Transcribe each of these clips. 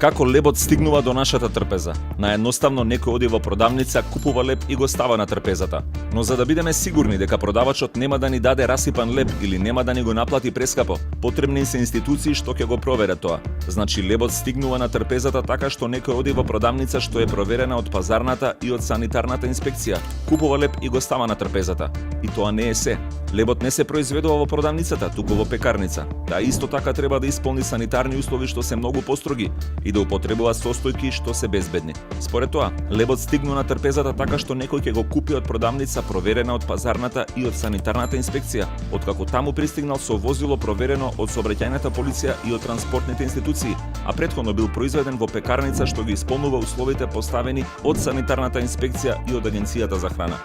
Како лебот стигнува до нашата трпеза? Наедноставно некој оди во продавница, купува леб и го става на трпезата. Но за да бидеме сигурни дека продавачот нема да ни даде расипан леб или нема да ни го наплати прескапо, потребни се институции што ќе го проверат тоа. Значи лебот стигнува на трпезата така што некој оди во продавница што е проверена од пазарната и од санитарната инспекција, купува леб и го става на трпезата. И тоа не е се. Лебот не се произведува во продавницата, туку во пекарница. Таа исто така треба да исполни санитарни услови што се многу построги и да употребува состојки што се безбедни. Според тоа, лебот стигнува на трпезата така што некој ќе го купи од продавница проверена од пазарната и од санитарната инспекција, откако таму пристигнал со возило проверено од сообраќајната полиција и од транспортните институции, а претходно бил произведен во пекарница што ги исполнува условите поставени од санитарната инспекција и од агенцијата за храна.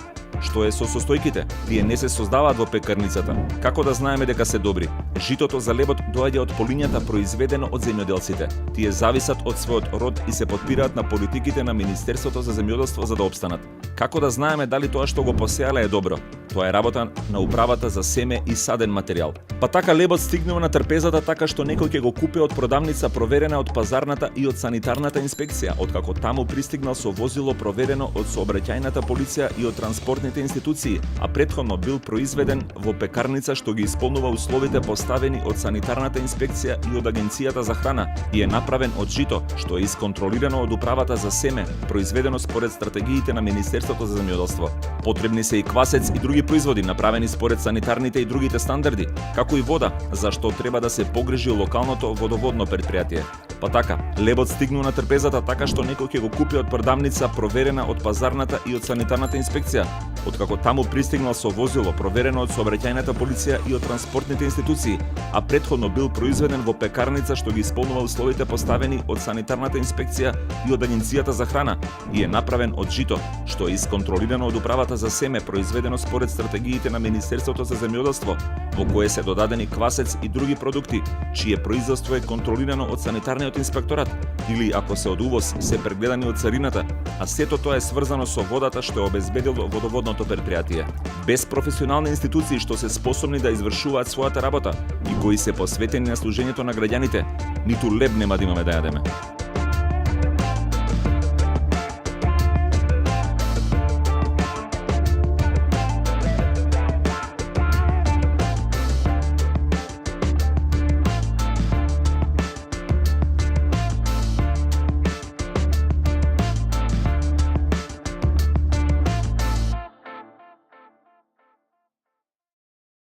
Што е со состојките? Тие не се создаваат во пекарницата. Како да знаеме дека се добри? Житото за лебот доаѓа од полињата произведено од земјоделците. Тие зависат од својот род и се потпираат на политиките на Министерството за земјоделство за да опстанат. Како да знаеме дали тоа што го посеале е добро? Тоа е работа на управата за семе и саден материјал. Па така лебот стигнува на трпезата така што некој ќе го купи од продавница проверена од пазарната и од санитарната инспекција, откако таму пристигнал со возило проверено од сообраќајната полиција и од транспортните институции, а претходно бил произведен во пекарница што ги исполнува условите поставени од санитарната инспекција и од агенцијата за храна и е направен од жито што е исконтролирано од управата за семе, произведено според стратегиите на Министерството за земјоделство. Потребни се и квасец и други производи направени според санитарните и другите стандарди, како и вода, за што треба да се погрижи локалното водоводно претпријатие. Па така, лебот стигнува на трпезата така што некој ќе го купи од продавница проверена од пазарната и од санитарната инспекција, откако таму пристигнал со возило проверено од сообраќајната полиција и од транспортните институции, а претходно бил произведен во пекарница што ги исполнува условите поставени од санитарната инспекција и од агенцијата за храна и е направен од жито, што е исконтролирано од управата за семе, произведено според стратегиите на Министерството за земјоделство, во кое се додадени квасец и други продукти, чие производство е контролирано од санитарниот инспекторат, или ако се од увоз се прегледани од царината, а сето тоа е сврзано со водата што е обезбедило водоводното претпријатие. Без професионални институции што се способни да извршуваат својата работа и кои се посветени на служењето на граѓаните, ниту леб нема да имаме да јадеме.